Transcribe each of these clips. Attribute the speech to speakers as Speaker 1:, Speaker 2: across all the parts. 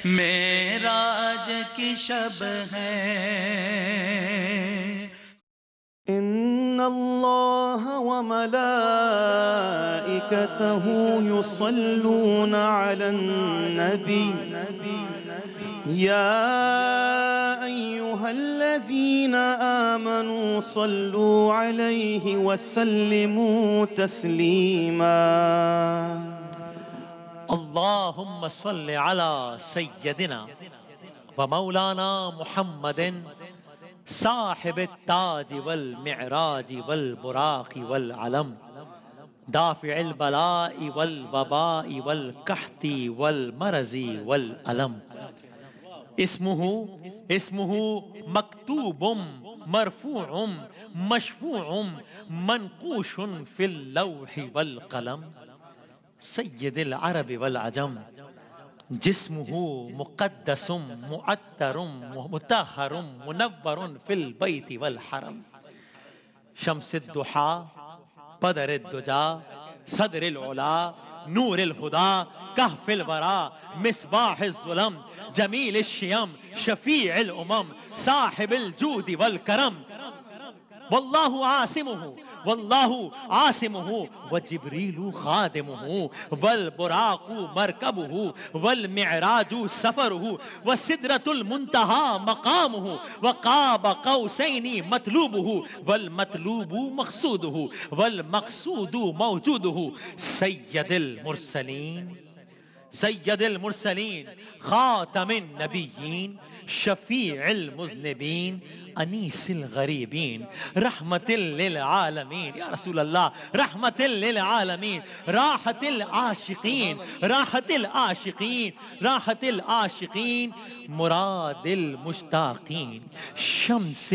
Speaker 1: معراج کی شب ہے۔
Speaker 2: ان اللہ وملائکتہ یصلون علی النبی یا ایہا الذین آمنوا صلوا علیہ وسلموا تسلیما۔
Speaker 3: اللہم صل علی سیدنا و مولانا محمد صاحب التاج والمعراج والبراق والعلم دافع البلاء والوباء والقحط والمرض والألم اسمه مکتوب مرفوع مشفوع منقوش في اللوح والقلم سید العرب والعجم جسمه مقدس معطر مطہر منور في البيت والحرم شمس الضحى بدر الدجى صدر العلا نور الهدى كهف الورى مصباح الظلم جميل الشيم شفيع الأمم صاحب الجود والكرم والله عاصمه والله عاصمه وجبريل خادمه والبراق مركبه والمعراج سفره والسدرة المنتهى مقامه وقاب قوسين مطلوبه والمطلوب مقصوده والمقصود موجوده سيد المرسلين خاتم النبيين شفيع المذنبين انیس الغریبین رحمت للعالمین یا رسول اللہ رحمت للعالمین راحت العاشقین مراد المشتاقین شمس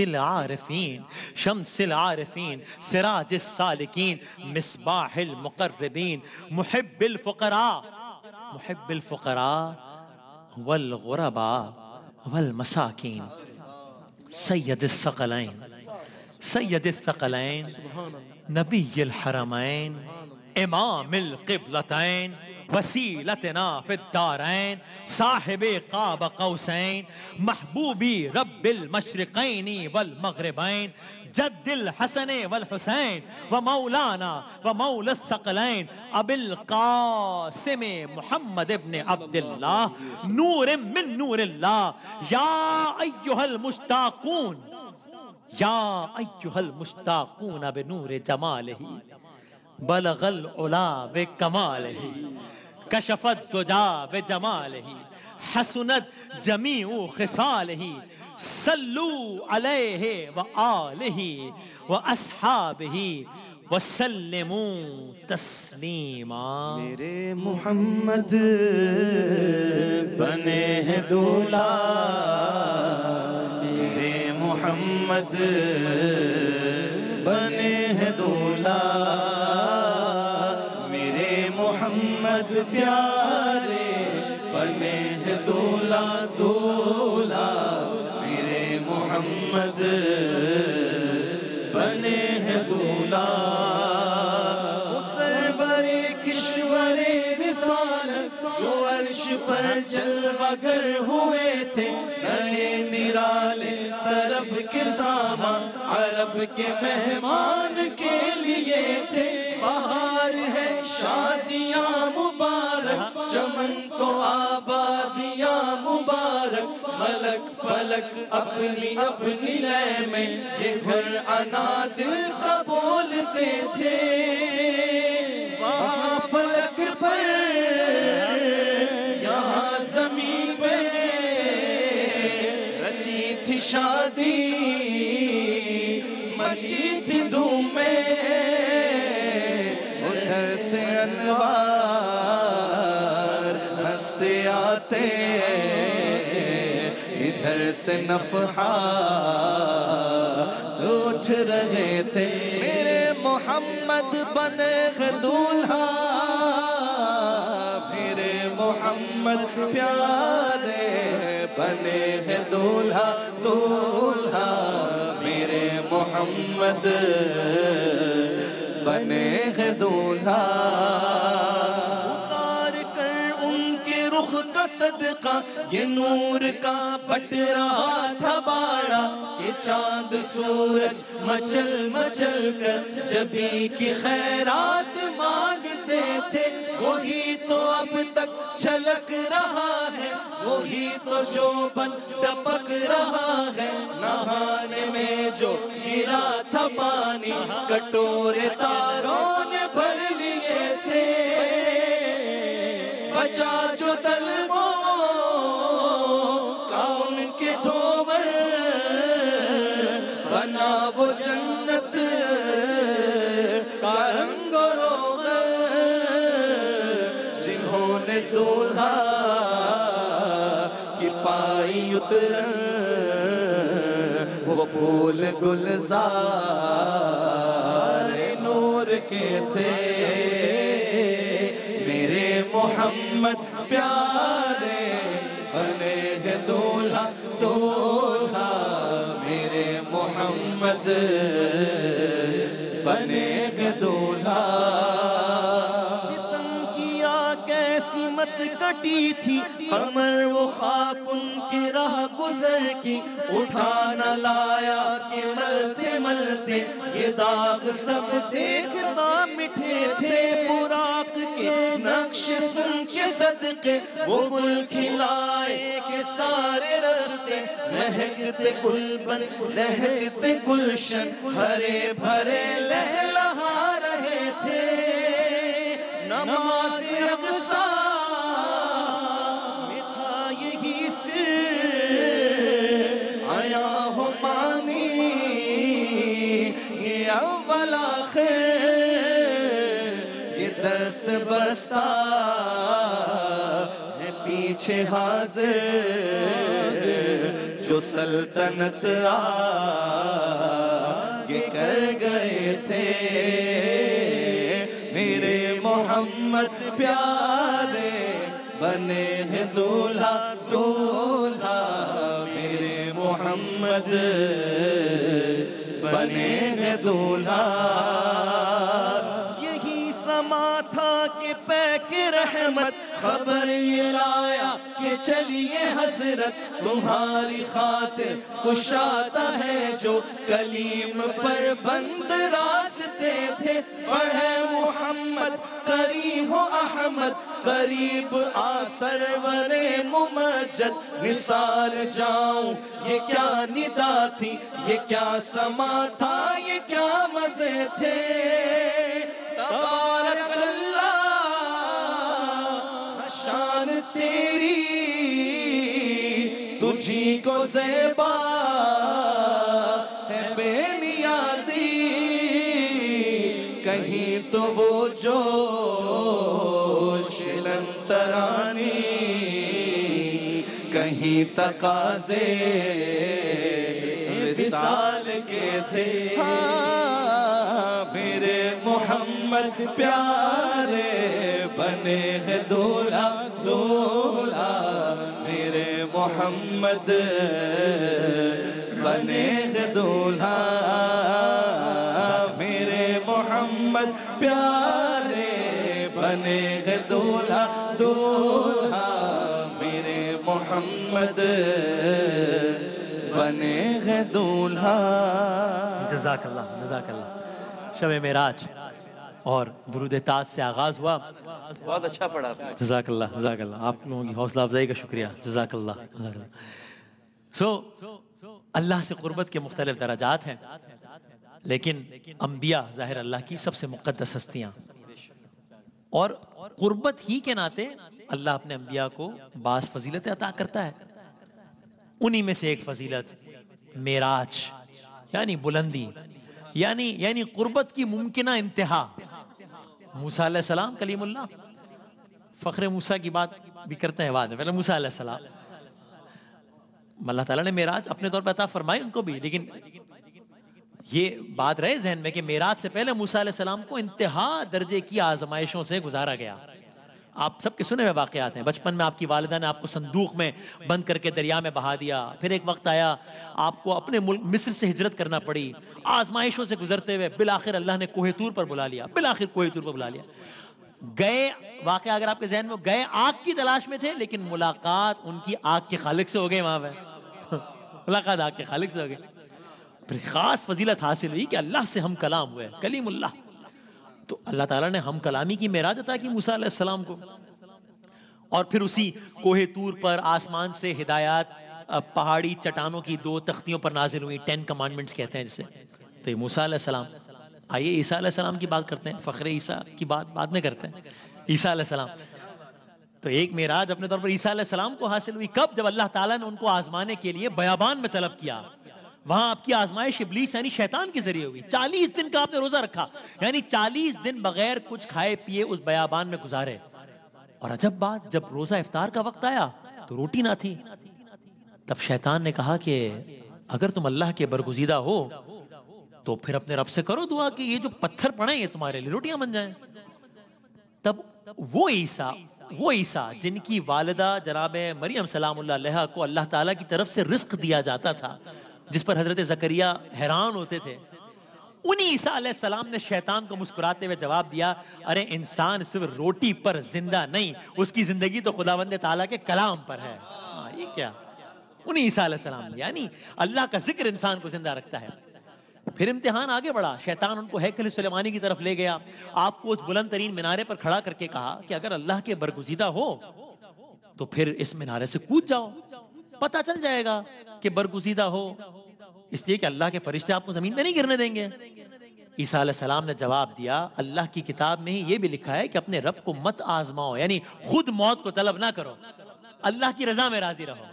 Speaker 3: العارفین سراج السالکین مصباح المقربین محب الفقراء والغرباء والمساکین سید الثقلین نبی الحرمین امام القبلتین وسیلتنا فی الدارین صاحب قاب قوسین محبوبی رب المشرقین والمغربین جد الحسن والحسین ومولانا ومولا الثقلین ابی القاسم محمد ابن عبداللہ نور من نور اللہ یا ایہا المشتاقون بنور جمالہ بلغ العلا بکمالہ کشف الدجا بجمالہ حسنت جمیع خصالہ صلو علیہ وآلہ واصحابہ وسلموا تسلیما۔
Speaker 2: میرے محمد بنے ہیں دولہا، میرے محمد بنے ہیں دولہا، میرے محمد پیارے بنے ہیں دولہا دولہا، میرے محمد بنے ہیں دولہا۔ سرورِ کشور رسالت جو عرش پر جلوہ گر ہوئے تھے، نئے نرالے طرب کے ساما عرب کے مہمان کے لیے تھے۔ بہار ہے شادیاں مبارک چمن تو آبادیاں مبارک، ملک فلک اپنی اپنی لے میں یہ گھر انا دل کا بولتے تھے۔ وہاں فلک پر یہاں زمین پہ رچی تھی شادی مچی تھی دھوم میں، ادھر سے انوار ہنستے آتے ادھر سے نفحات اٹھ رہے تھے۔ میرے محمد بنے ہیں دولہا، میرے محمد پیارے بنے ہیں دولہا دولہا، میرے محمد بنے ہیں دولہا۔ اتار کر ان کے رخ روح کا صدقہ یہ نور کا بٹ رہا تھا باڑا کہ چاند سورج مچل مچل کر جبھی کی خیرات مانگتے تھے وہی تو اب تک چھلک رہا ہے وہی تو جو بن ٹپک رہا ہے نہانے میں جو گرا تھا پانی کٹورے تاروں نے بھر لیے تھے بچا جو تلووں کا ان کے دھوور بنا وہ جنت کا رنگ و روغن جنہوں نے دولہا کی پائی اترن وہ پھول گلزار نور کے تھے میرے محمد پیارے بنے ہیں دولہا دولہا میرے محمد بنے ہیں دولہا ستم کیا کیسی مت کٹی تھی قمر وہ خاک ان کی راہ گزر کی اٹھا نہ لایا کہ ملتے ملتے یہ داغ سب دیکھتا مٹھے تھے براق کے نقش سن کے صدقے وہ گل کھلائے کہ سارے رستے مہکتے گلبن لہکتے گلشن ہرے بھرے لہلہا رہے تھے نماز اقصی میں تھا یہی سر آیا ہو مانی یہ اول آخر یہ دست بستہ ہے پیچھے حاضر جو سلطنت آگے کر گئے تھے میرے محمد پیارے بنے ہیں دولہا دولہا میرے محمد بنے ہیں دولہا یہی سما تھا کہ پیک رحمت خبر یہ لایا کہ چلیے حضرت تمہاری خاطر کشادہ ہے جو کلیم پر بند راستے تھے پڑھے محمد قری ہو احمد قریب آ سرور ممجد نثار جاؤں یہ کیا ندا تھی یہ کیا سما تھا یہ کیا مزے تھے تبارک اللہ شان تیری تجھی کو زیبا ہے بے نیازی کہیں تو وہ جوش لنترانی کہیں تقاضے وصال کے تھے میرے محمد پیارے بنے ہیں دولہا دولہا میرے محمد بنے ہیں دولہا میرے محمد پیارے بنے ہیں دولہا دولہا میرے محمد بنے ہیں دولہا
Speaker 3: جزاک اللہ جزاک اللہ شب معراج اور درود تاج سے آغاز ہوا
Speaker 2: بہت اچھا پڑھا آپ نے
Speaker 3: جزاک اللہ آپ لوگوں کی حوصلہ افزائی کا شکریہ جزاک اللہ اللہ سے قربت کے مختلف درجات ہیں لیکن انبیاء ظاہر اللہ کی سب سے مقدس ہستیاں اور قربت ہی کے ناطے اللہ اپنے انبیاء کو بعض فضیلت عطا کرتا ہے انہی میں سے ایک فضیلت معراج یعنی بلندی یعنی قربت کی ممکنہ انتہا موسیٰ علیہ السلام کلیم اللہ فخر موسیٰ کی بات بھی کرتے ہیں بعد میں پہلے موسیٰ علیہ السلام اللہ تعالیٰ نے معراج اپنے طور پر عطا فرمائی ان کو بھی لیکن یہ بات رہے ذہن میں کہ معراج سے پہلے موسیٰ علیہ السلام کو انتہا درجے کی آزمائشوں سے گزارا گیا آپ سب کے سنے ہوئے واقعات ہیں بچپن میں آپ کی والدہ نے آپ کو صندوق میں بند کر کے دریا میں بہا دیا پھر ایک وقت آیا آپ کو اپنے ملک مصر سے ہجرت کرنا پڑی آزمائشوں سے گزرتے ہوئے بالآخر اللہ نے کوہ طور پر بلا لیا گئے واقعہ اگر آپ کے ذہن میں گئے آگ کی تلاش میں تھے، لیکن ملاقات ان کی آگ کے خالق سے ہو گئی وہاں پہ ملاقات آگ کے خالق سے ہو گئی. پھر خاص فضیلت حاصل ہوئی کہ اللہ سے ہم کلام ہوئے، کلیم اللہ. تو اللہ تعالیٰ نے ہم کلامی کی معراج عطا کی موسیٰ علیہ السلام کو. اور پھر اسی کوہ طور پر آسمان سے ہدایات پہاڑی چٹانوں کی 2 تختیوں پر نازل ہوئی، 10 کمانڈمنٹس کہتے ہیں جسے. تو یہ موسیٰ علیہ السلام. آئیے عیسیٰ علیہ السلام کی بات کرتے ہیں، فخر عیسیٰ کی بات بعد میں کرتے ہیں. عیسیٰ علیہ السلام تو ایک معراج اپنے طور پر عیسیٰ علیہ السلام کو حاصل ہوئی. کب؟ جب اللہ تعالیٰ نے ان کو آزمانے کے لیے بیابان میں طلب کیا. وہاں آپ کی آزمائش ابلیس یعنی شیطان کے ذریعے ہوئی. 40 دن کا آپ نے روزہ رکھا، یعنی 40 دن بغیر کچھ کھائے پیے اس بیابان میں گزارے. اور عجب بات، جب روزہ افطار کا وقت آیا تو روٹی نہ تھی. تب شیطان نے کہا کہ اگر تم اللہ کے برگزیدہ ہو تو پھر اپنے رب سے کرو دعا کہ یہ جو پتھر پڑے یہ تمہارے لیے روٹیاں بن جائیں. تب وہ عیسیٰ جن کی والدہ جناب مریم سلام اللہ علیہا کو اللہ تعالیٰ کی طرف سے رزق دیا جاتا تھا، جس پر حضرت زکریہ حیران ہوتے تھے، انہی عیسیٰ علیہ السلام نے شیطان کو مسکراتے ہوئے جواب دیا، ارے انسان صرف روٹی پر زندہ نہیں، اس کی زندگی تو خداوند تعالیٰ کے کلام پر ہے. یہ کیا؟ انہی عیسیٰ علیہ السلام نے، یعنی اللہ کا ذکر انسان کو زندہ رکھتا ہے. پھر امتحان آگے بڑھا. شیطان ان کو ہیکل سلیمانی کی طرف لے گیا. آپ کو اس بلند ترین مینارے پر کھڑا کر کے کہا کہ اگر اللہ کے برگزیدہ ہو تو پھر اس مینارے سے کود جاؤ، پتہ چل جائے گا کہ برگزیدہ ہو، اس لیے کہ اللہ کے فرشتے آپ کو زمین پہ نہیں گرنے دیں گے. عیسیٰ علیہ السلام نے جواب دیا، اللہ کی کتاب میں ہی یہ بھی لکھا ہے کہ اپنے رب کو مت آزماؤ، یعنی خود موت کو طلب نہ کرو، اللہ کی رضا میں راضی رہو.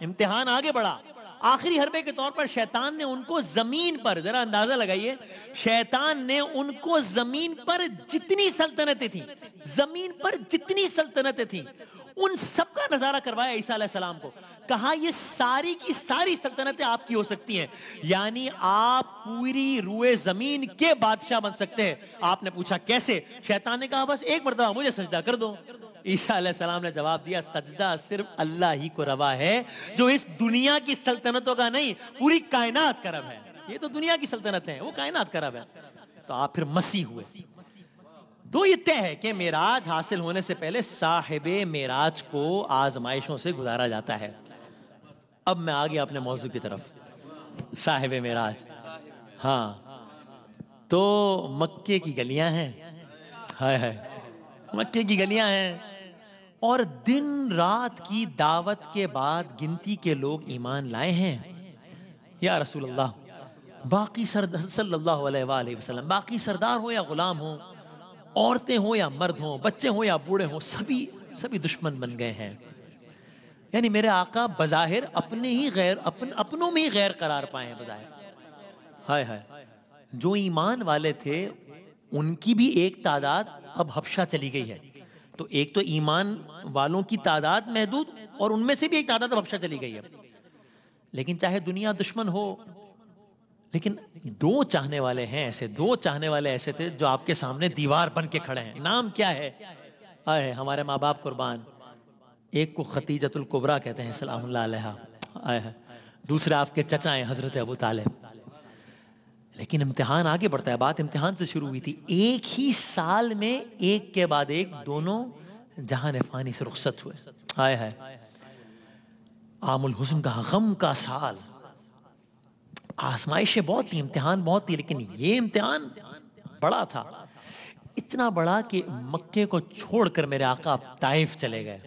Speaker 3: امتحان آگے بڑھا. آخری حربے کے طور پر شیطان نے ان کو زمین پر، ذرا اندازہ لگائیے، شیطان نے ان کو زمین پر جتنی سلطنتیں تھیں، زمین پر جتنی سلطنتیں تھیں، ان سب کا نظارہ کروایا عیسیٰ علیہ السلام کو. کہا یہ ساری کی ساری سلطنتیں آپ کی ہو سکتی ہیں، یعنی آپ پوری روئے زمین کے بادشاہ بن سکتے ہیں. آپ نے پوچھا کیسے؟ شیطان نے کہا بس ایک مرتبہ مجھے سجدہ کر دو. عیسیٰ علیہ السلام نے جواب دیا، سجدہ صرف اللہ ہی کو روا ہے جو اس دنیا کی سلطنتوں کا نہیں، پوری کائنات کا رب ہے. یہ تو دنیا کی سلطنت ہے، وہ کائنات کا رب ہے. تو آپ پھر مسیح ہوئے. تو یہ طے ہے کہ معراج حاصل ہونے سے پہلے صاحب معراج کو آزمائشوں سے گزارا جاتا ہے. اب میں آ گیا اپنے موضوع کی طرف. صاحب معراج، ہاں تو مکے کی گلیاں ہیں، مکے کی گلیاں ہیں، اور دن رات کی دعوت کے بعد گنتی کے لوگ ایمان لائے ہیں. یا رسول اللہ، باقی سردار صلی اللہ علیہ وآلہ وسلم، باقی سردار ہو یا غلام ہو، عورتیں ہوں یا مرد ہوں، بچے ہوں یا بوڑھے ہوں، سبھی دشمن بن گئے ہیں. یعنی میرے آقا بظاہر اپنوں میں ہی غیر قرار پائے ہیں بظاہر. ہائے ہائے، جو ایمان والے تھے ان کی بھی ایک تعداد اب حبشہ چلی گئی ہے. تو ایک تو ایمان والوں کی تعداد محدود، اور ان میں سے بھی ایک تعداد اب حبشہ چلی گئی ہے. لیکن چاہے دنیا دشمن ہو، لیکن دو چاہنے والے ایسے تھے جو آپ کے سامنے دیوار بن کے کھڑے ہیں. نام کیا ہے؟ آئے ہمارے ماں باپ قربان. ایک کو خدیجۃ الکبریٰ کہتے ہیں سلام اللہ علیہا، آئے دوسرے آپ کے چچا ہیں حضرت ابو طالب. لیکن امتحان آگے بڑھتا ہے. بات امتحان سے شروع ہوئی تھی. ایک ہی سال میں ایک کے بعد ایک دونوں جہان فانی سے رخصت ہوئے. آئے ہے عام الحزن کا، غم کا سال. آزمائشیں بہت تھی، امتحان بہت تھی، لیکن یہ امتحان بڑا تھا. اتنا بڑا کہ مکے کو چھوڑ کر میرے آقا طائف چلے گئے.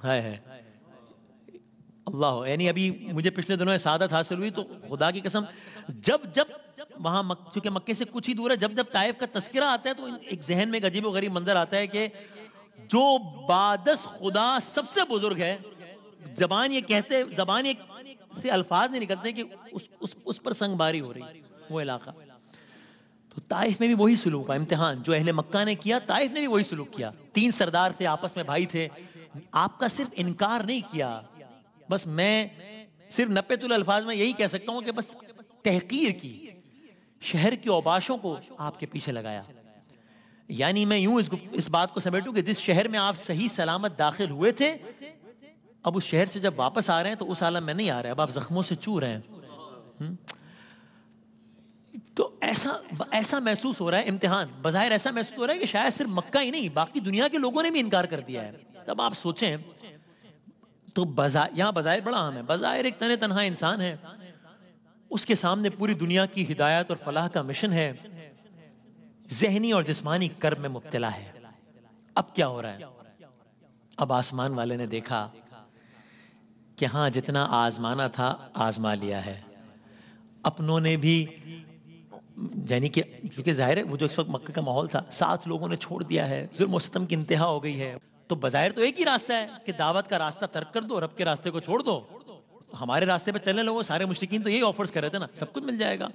Speaker 3: ہے اللہ، یعنی ابھی مجھے پچھلے دنوں سعادت حاصل ہوئی تو خدا کی قسم جب وہاں چونکہ مکے سے کچھ ہی دور ہے، جب طائف کا تذکرہ آتا ہے تو ایک ذہن میں ایک عجیب و غریب منظر آتا ہے کہ جو بادس خدا سب سے بزرگ ہے، زبان سے الفاظ نہیں نکلتے کہ اس پر سنگ باری ہو رہی وہ علاقہ. تو طائف میں بھی وہی سلوک کا امتحان جو اہل مکہ نے کیا، طائف نے بھی وہی سلوک کیا. 3 سردار تھے، آپس میں بھائی تھے. آپ کا صرف انکار نہیں کیا، بس میں صرف 90 الفاظ میں یہی کہہ سکتا ہوں کہ بس تحقیر کی. شہر کے اوباشوں کو آپ کے پیچھے لگایا. یعنی میں یوں اس بات کو سمیٹوں کہ جس شہر میں آپ صحیح سلامت داخل ہوئے تھے، اب اس شہر سے جب واپس آ رہے ہیں تو اس عالم میں نہیں آ رہے، اب آپ زخموں سے چو رہے ہیں. تو ایسا محسوس ہو رہا ہے، امتحان بظاہر ایسا محسوس ہو رہا ہے کہ شاید صرف مکہ ہی نہیں باقی دنیا کے لوگوں نے بھی انکار کر دیا ہے. تب آپ سوچیں تو یہاں بظاہر بڑا عام ہے، بظاہر ایک تنہا انسان ہے، اس کے سامنے پوری دنیا کی ہدایت اور فلاح کا مشن ہے، ذہنی اور جسمانی کرب میں مبتلا ہے. اب کیا ہو رہا ہے؟ اب آسمان والے نے دیکھا کہ ہاں جتنا آزمانا تھا آزما لیا ہے. اپنوں نے بھی، یعنی کہ کیونکہ ظاہر ہے وہ جو اس وقت مکہ کا ماحول تھا، 7 لوگوں نے چھوڑ دیا ہے، ظلم و ستم کی انتہا ہو گئی ہے. تو بظاہر تو ایک ہی راستہ ہے کہ دعوت کا راستہ ترک کر دو، رب کے راستے کو چھوڑ دو. ہمارے راستے پہ چلنے لوگوں، سارے مشرکین تو یہی آفرز کر رہے تھے نا، سب کچھ مل جائے گا.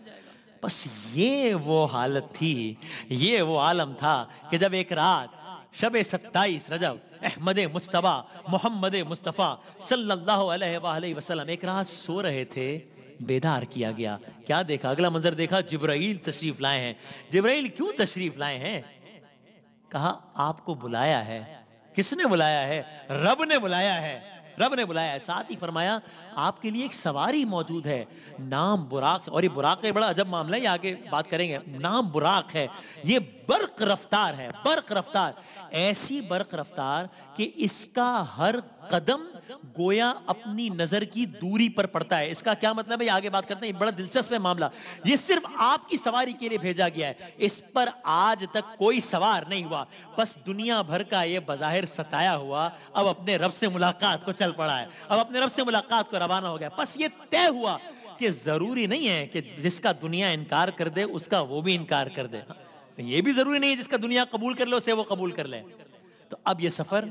Speaker 3: بس یہ وہ حالت تھی، یہ وہ عالم تھا کہ جب ایک رات شب 27 رجب احمد مجتبیٰ محمد مصطفیٰ صلی اللہ علیہ وآلہ وسلم ایک رات سو رہے تھے، بیدار کیا گیا. کیا دیکھا؟ اگلا منظر دیکھا، جبرائیل تشریف لائے ہیں. جبرائیل کیوں تشریف لائے ہیں؟ کہا آپ کو بلایا ہے. کس نے بلایا ہے؟ رب نے بلایا ہے، رب نے بلایا ہے. ساتھ ہی فرمایا آپ کے لیے ایک سواری موجود ہے، نام براق. اور یہ براق کا بڑا عجب معاملہ ہے، یہ آگے بات کریں گے. نام براق ہے، یہ برق رفتار ہے، برق رفتار، ایسی برق رفتار کہ اس کا ہر قدم گویا اپنی نظر کی دوری پر پڑتا ہے. اس کا کیا مطلب ہے؟ یہ آگے بات کرتے ہیں، یہ بڑا دلچسپ ہے معاملہ. یہ صرف آپ کی سواری کے لیے بھیجا گیا ہے، اس پر آج تک کوئی سوار نہیں ہوا. بس دنیا بھر کا یہ بظاہر ستایا ہوا اب اپنے رب سے ملاقات کو چل پڑا ہے، اب اپنے رب سے ملاقات کو روانہ ہو گیا. بس یہ طے ہوا کہ ضروری نہیں ہے کہ جس کا دنیا انکار کر دے اس کا وہ بھی انکار کر دے. یہ بھی ضروری نہیں ہے جس کا دنیا قبول کر لے اسے وہ قبول کر لے. تو اب یہ سفر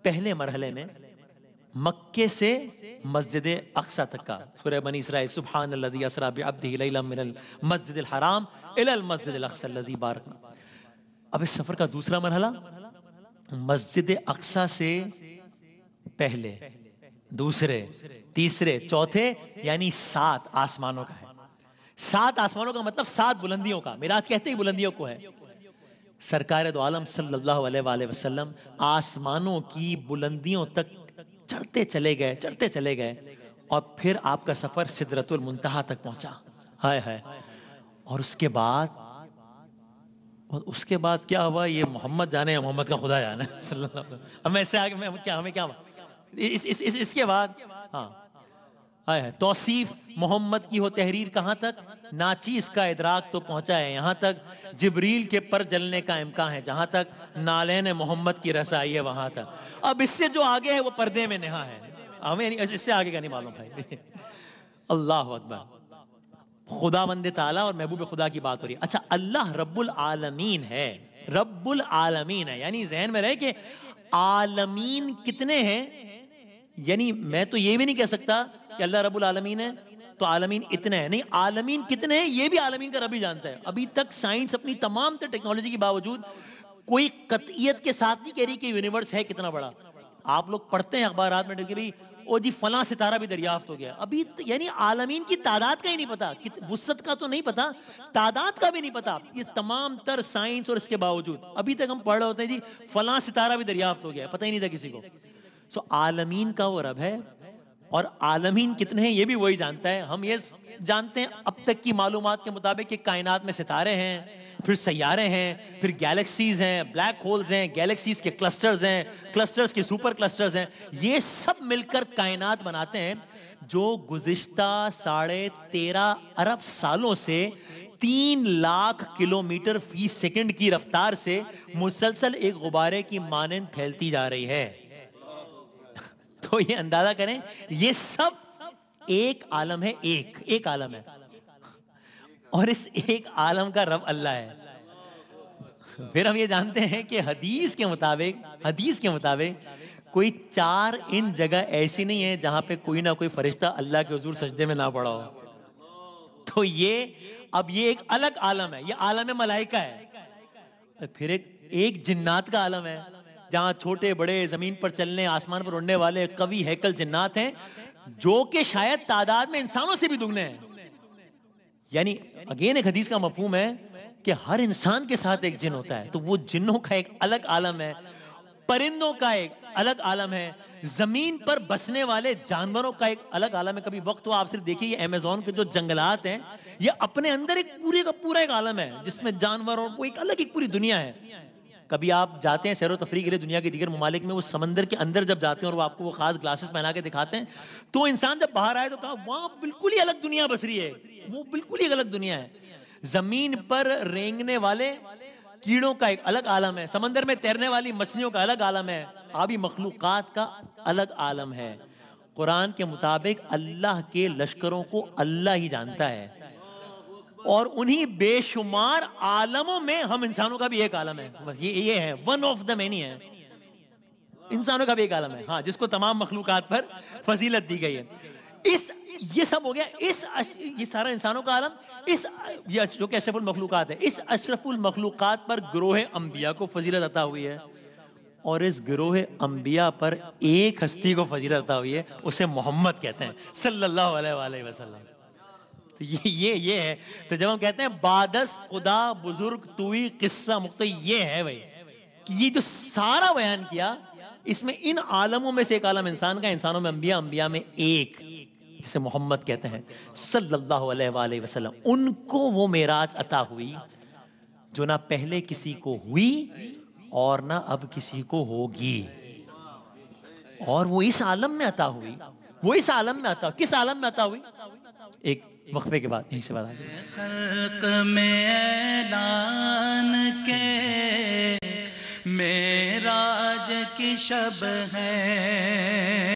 Speaker 3: پہلے مرحلے میں مکے سے مسجد اقصی تک کا، سورہ بنی اسرائیل، سبحان الذی اسری بعبدہ لیلا من المسجد الحرام الی المسجد الاقصی الذی بارکنا. اب اس سفر کا دوسرا مرحلہ مسجد اقصی سے پہلے، دوسرے، تیسرے، چوتھے، یعنی 7 آسمانوں کا ہے. 7 آسمانوں کا مطلب 7 بلندیوں کا. معراج کہتے ہی بلندیوں کو ہے. سرکار دو عالم صلی اللہ علیہ وآلہ وسلم آسمانوں کی بلندیوں تک چڑھتے چلے گئے، چڑھتے چلے گئے، اور پھر آپ کا سفر سدرۃ المنتہا تک پہنچا. ہائے ہائے. اور اس کے بعد کیا ہوا یہ محمد جانے، محمد کا خدا جانے صلی اللہ علیہ وسلم. اب میں اس سے آگے ہمیں کیا اس کے بعد ہاں توصیف محمد کی ہو تحریر کہاں تک؟ ناچیز کا ادراک تو پہنچا ہے یہاں تک، جبریل کے پر جلنے کا امکان ہے جہاں تک، نالین محمد کی رسائی ہے وہاں تک. اب اس سے جو آگے ہے وہ پردے میں نہا ہے، ہمیں اس سے آگے کا نہیں معلوم بھائی. اللہ اکبر. خدا بند تعالیٰ اور محبوب خدا کی بات ہو رہی ہے. اچھا، اللہ رب العالمین ہے، رب العالمین ہے، یعنی ذہن میں رہے کہ عالمین کتنے ہیں. یعنی میں تو یہ بھی نہیں کہہ سکتا کہ اللہ رب العالمین ہے تو عالمین اتنے ہیں، نہیں، عالمین کتنے ہیں یہ بھی عالمین کا رب ہی جانتا ہے. ابھی تک سائنس اپنی تمام تر ٹیکنالوجی کے باوجود کوئی قطعیت کے ساتھ نہیں کہہ رہی کہ یونیورس ہے کتنا بڑا. آپ لوگ پڑھتے ہیں اخبارات میں کہ بھئی او جی فلاں ستارہ بھی دریافت ہو گیا. ابھی یعنی عالمین کی تعداد کا ہی نہیں پتا، وسعت کا تو نہیں پتا، تعداد کا بھی نہیں پتا. یہ تمام تر سائنس اور اس کے باوجود ابھی تک ہم پڑھ رہے ہوتے ہیں جی فلاں ستارہ بھی دریافت ہو گیا، پتہ ہی نہیں تھا کسی کو. سو عالمین کا وہ رب ہے، اور عالمین کتنے ہیں یہ بھی وہی جانتا ہے. ہم یہ جانتے ہیں اب تک کی معلومات کے مطابق کہ کائنات میں ستارے ہیں، پھر سیارے ہیں، پھر گیلیکسیز ہیں، بلیک ہولز ہیں، گیلیکسیز کے کلسٹرز ہیں، کلسٹرز کے سپر کلسٹرز ہیں. یہ سب مل کر کائنات بناتے ہیں جو گزشتہ 13.5 ارب سالوں سے 3 لاکھ کلومیٹر فی سیکنڈ کی رفتار سے مسلسل ایک غبارے کی مانند پھیلتی جا رہی ہے. تو یہ اندازہ کریں یہ سب ایک عالم ہے، ایک عالم ہے، اور اس ایک عالم کا رب اللہ ہے. پھر ہم یہ جانتے ہیں کہ حدیث کے مطابق کوئی 4 ان جگہ ایسی نہیں ہے جہاں پہ کوئی نہ کوئی فرشتہ اللہ کے حضور سجدے میں نہ پڑا ہو. تو اب یہ ایک الگ عالم ہے، یہ عالم ملائکہ ہے. پھر ایک جنات کا عالم ہے جہاں چھوٹے بڑے زمین پر چلنے، آسمان پر اڑنے والے قوی ہیکل جنات ہیں جو کہ شاید تعداد میں انسانوں سے بھی دگنے ہیں. یعنی اگین ایک حدیث کا مفہوم ہے کہ ہر انسان کے ساتھ ایک جن ہوتا ہے، تو وہ جنوں کا ایک الگ عالم ہے، پرندوں کا ایک الگ عالم ہے، زمین پر بسنے والے جانوروں کا ایک الگ عالم ہے. کبھی وقت ہو آپ صرف دیکھیے یہ امیزون کے جو جنگلات ہیں یہ اپنے اندر ایک پورے کا پورا ایک عالم ہے جس میں جانوروں کو ایک الگ ایک پوری دنیا ہے. کبھی آپ جاتے ہیں سیر و تفریح کے لیے دنیا کے دیگر ممالک میں, وہ سمندر کے اندر جب جاتے ہیں اور وہ آپ کو وہ خاص گلاسز پہنا کے دکھاتے ہیں تو انسان جب باہر آئے تو کہا وہاں بالکل ہی الگ دنیا بس رہی ہے, وہ بالکل ہی الگ دنیا ہے. زمین پر رینگنے والے کیڑوں کا ایک الگ عالم ہے, سمندر میں تیرنے والی مچھلیوں کا الگ عالم ہے, آبی مخلوقات کا الگ عالم ہے. قرآن کے مطابق اللہ کے لشکروں کو اللہ ہی جانتا ہے, اور انہی بے شمار عالموں میں ہم انسانوں کا بھی ایک عالم ہے. بس یہ ہے ون آف دا مینی ہے, انسانوں کا بھی ایک عالم ہے ہاں, جس کو تمام مخلوقات پر فضیلت دی گئی ہے. یہ سب ہو گیا, یہ سارا انسانوں کا عالم, جو کہ اشرف المخلوقات ہے. اس اشرف المخلوقات پر گروہ انبیاء کو فضیلت عطا ہوئی ہے, اور اس گروہ انبیاء پر ایک ہستی کو فضیلت عطا ہوئی ہے, اسے محمد کہتے ہیں صلی اللہ علیہ وآلہ وسلم. تو یہ ہے. تو جب ہم کہتے ہیں بادس خدا بزرگ توئی قصہ مقتہ, یہ ہے بھائی کہ یہ جو سارا بیان کیا اس میں ان عالموں میں سے ایک عالم انسان کا, انسانوں میں انبیاء, انبیاء میں ایک جسے محمد کہتے ہیں صلی اللہ علیہ وآلہ وسلم. ان کو وہ معراج عطا ہوئی جو نہ پہلے کسی کو ہوئی اور نہ اب کسی کو ہوگی, اور وہ اس عالم میں عطا ہوئی. وہ اس عالم میں عطا, کس عالم میں عطا ہوئی؟ ایک وقفے کے بعد یہیں سے بات آگے.
Speaker 1: خلق میں اعلان کے معراج کی شب ہے.